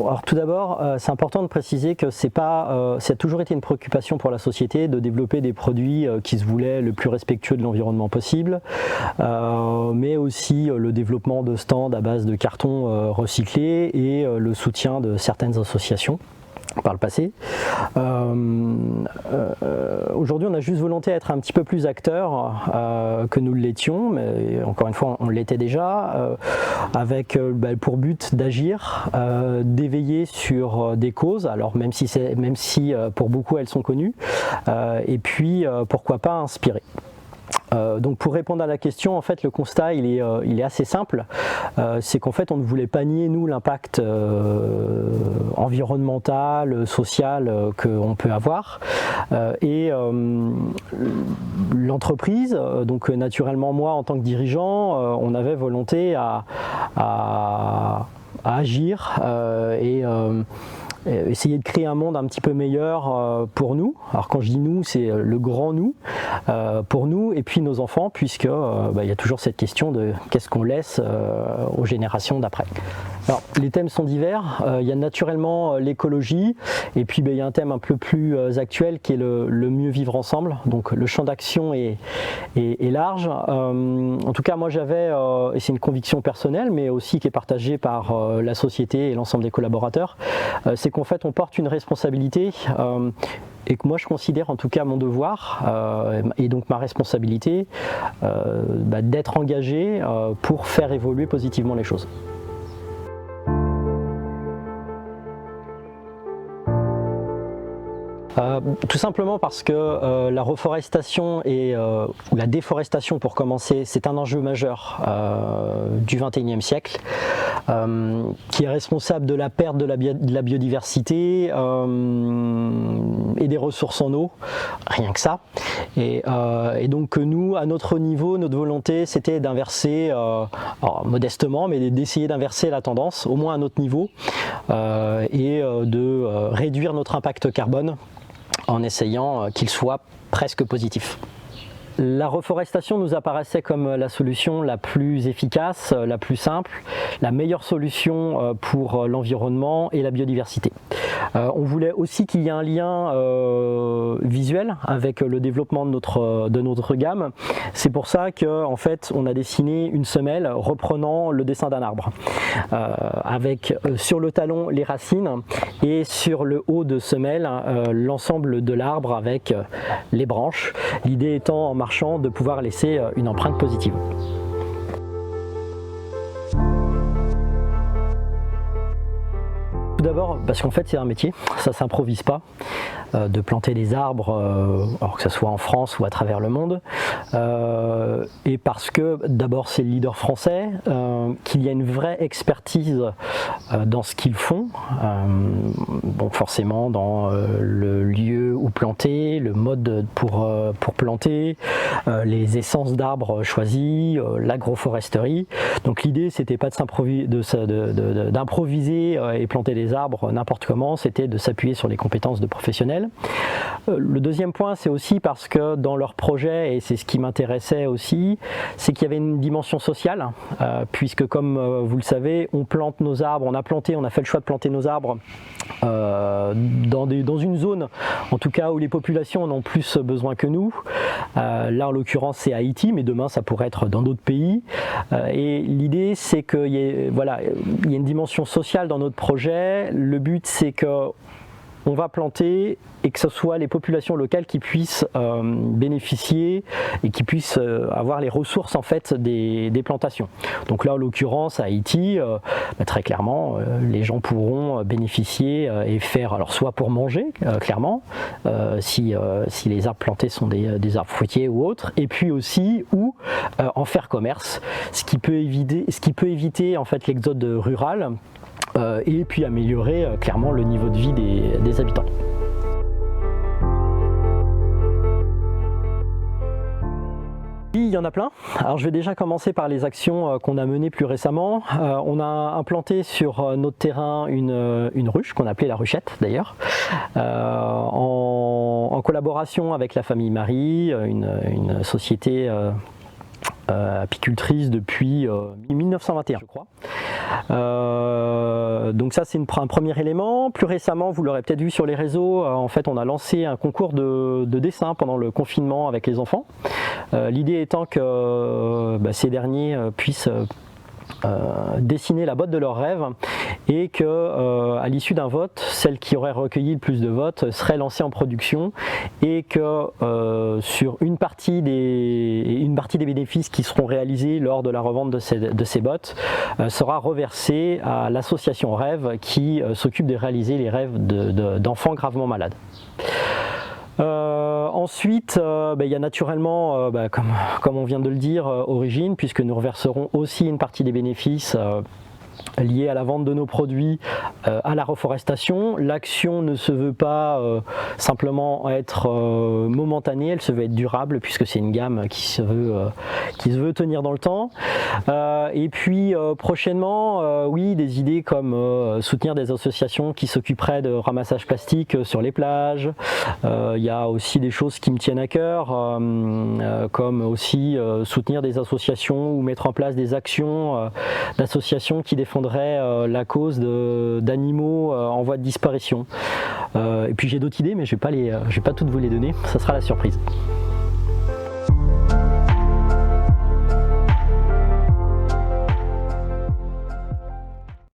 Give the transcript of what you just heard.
Alors tout d'abord, c'est important de préciser que ça a toujours été une préoccupation pour la société de développer des produits qui se voulaient le plus respectueux de l'environnement possible, mais aussi le développement de stands à base de carton recyclé et le soutien de certaines associations par le passé. Aujourd'hui, on a juste volonté d'être un petit peu plus acteurs que nous l'étions, mais encore une fois, on l'était déjà, avec pour but d'agir, d'éveiller sur des causes, alors même si pour beaucoup elles sont connues, et puis pourquoi pas inspirer. Donc pour répondre à la question, en fait le constat il est assez simple, c'est qu'en fait on ne voulait pas nier nous l'impact environnemental, social qu'on peut avoir, et l'entreprise, donc naturellement moi en tant que dirigeant, on avait volonté à agir et essayer de créer un monde un petit peu meilleur pour nous. Alors quand je dis nous, c'est le grand nous, pour nous et puis nos enfants, puisque il y a toujours cette question de qu'est-ce qu'on laisse aux générations d'après. Alors les thèmes sont divers, il y a naturellement l'écologie et puis il y a un thème un peu plus actuel qui est le mieux vivre ensemble, donc le champ d'action est large. En tout cas moi j'avais, et c'est une conviction personnelle mais aussi qui est partagée par la société et l'ensemble des collaborateurs, c'est qu'en fait on porte une responsabilité et que moi je considère en tout cas mon devoir et donc ma responsabilité d'être engagé pour faire évoluer positivement les choses. Tout simplement parce que la reforestation ou la déforestation pour commencer, c'est un enjeu majeur du XXIe siècle qui est responsable de la perte de la biodiversité et des ressources en eau, rien que ça. Et donc nous, à notre niveau, notre volonté c'était d'inverser, modestement, mais d'essayer d'inverser la tendance, au moins à notre niveau, et de réduire notre impact carbone en essayant qu'il soit presque positif. La reforestation nous apparaissait comme la solution la plus efficace, la plus simple, la meilleure solution pour l'environnement et la biodiversité. On voulait aussi qu'il y ait un lien visuel avec le développement de notre gamme. C'est pour ça qu'en fait on a dessiné une semelle reprenant le dessin d'un arbre, avec sur le talon les racines et sur le haut de semelle l'ensemble de l'arbre avec les branches. L'idée étant en marchant de pouvoir laisser une empreinte positive. Tout d'abord parce qu'en fait c'est un métier, ça s'improvise pas, de planter des arbres, alors que ce soit en France ou à travers le monde, et parce que d'abord c'est le leader français, qu'il y a une vraie expertise dans ce qu'ils font, bon forcément dans le lieu où planter, le mode pour planter, les essences d'arbres choisies, l'agroforesterie. Donc l'idée c'était pas d'improviser et planter des arbres n'importe comment, c'était de s'appuyer sur les compétences de professionnels. Le deuxième point, c'est aussi parce que dans leur projet, et c'est ce qui m'intéressait aussi, c'est qu'il y avait une dimension sociale, puisque comme vous le savez, on plante nos arbres, on a fait le choix de planter nos arbres dans une zone, en tout cas où les populations en ont plus besoin que nous. Là, en l'occurrence, c'est Haïti, mais demain, ça pourrait être dans d'autres pays. Et l'idée, c'est qu'il y ait une dimension sociale dans notre projet. Le but, c'est qu'on va planter et que ce soit les populations locales qui puissent bénéficier et qui puissent avoir les ressources en fait des plantations. Donc là en l'occurrence à Haïti, très clairement les gens pourront bénéficier et faire, alors soit pour manger clairement, si les arbres plantés sont des arbres fruitiers ou autres, et puis aussi ou en faire commerce, ce qui peut éviter en fait l'exode rural et puis améliorer clairement le niveau de vie des habitants. Il y en a plein. Alors je vais déjà commencer par les actions qu'on a menées plus récemment. On a implanté sur notre terrain une ruche qu'on appelait la ruchette d'ailleurs, en collaboration avec la famille Marie, une société apicultrice depuis 1921 je crois. Donc ça c'est un premier élément. Plus récemment, vous l'aurez peut-être vu sur les réseaux, en fait on a lancé un concours de dessin pendant le confinement avec les enfants. L'idée étant que ces derniers puissent dessiner la botte de leurs rêves et que à l'issue d'un vote, celle qui aurait recueilli le plus de votes serait lancée en production et que sur une partie des bénéfices qui seront réalisés lors de la revente de ces bottes sera reversée à l'association Rêve qui s'occupe de réaliser les rêves d'enfants gravement malades. Ensuite, il y a naturellement, comme on vient de le dire, Origine, puisque nous reverserons aussi une partie des bénéfices liés à la vente de nos produits à la reforestation. L'action ne se veut pas simplement être momentanée, elle se veut être durable puisque c'est une gamme qui se veut tenir dans le temps. Et puis prochainement, oui, des idées comme soutenir des associations qui s'occuperaient de ramassage plastique sur les plages. Il y a aussi des choses qui me tiennent à cœur, comme aussi soutenir des associations ou mettre en place des actions d'associations qui défendraient la cause d'animaux en voie de disparition. Et puis j'ai d'autres idées, mais je vais pas toutes vous les donner, ça sera la surprise.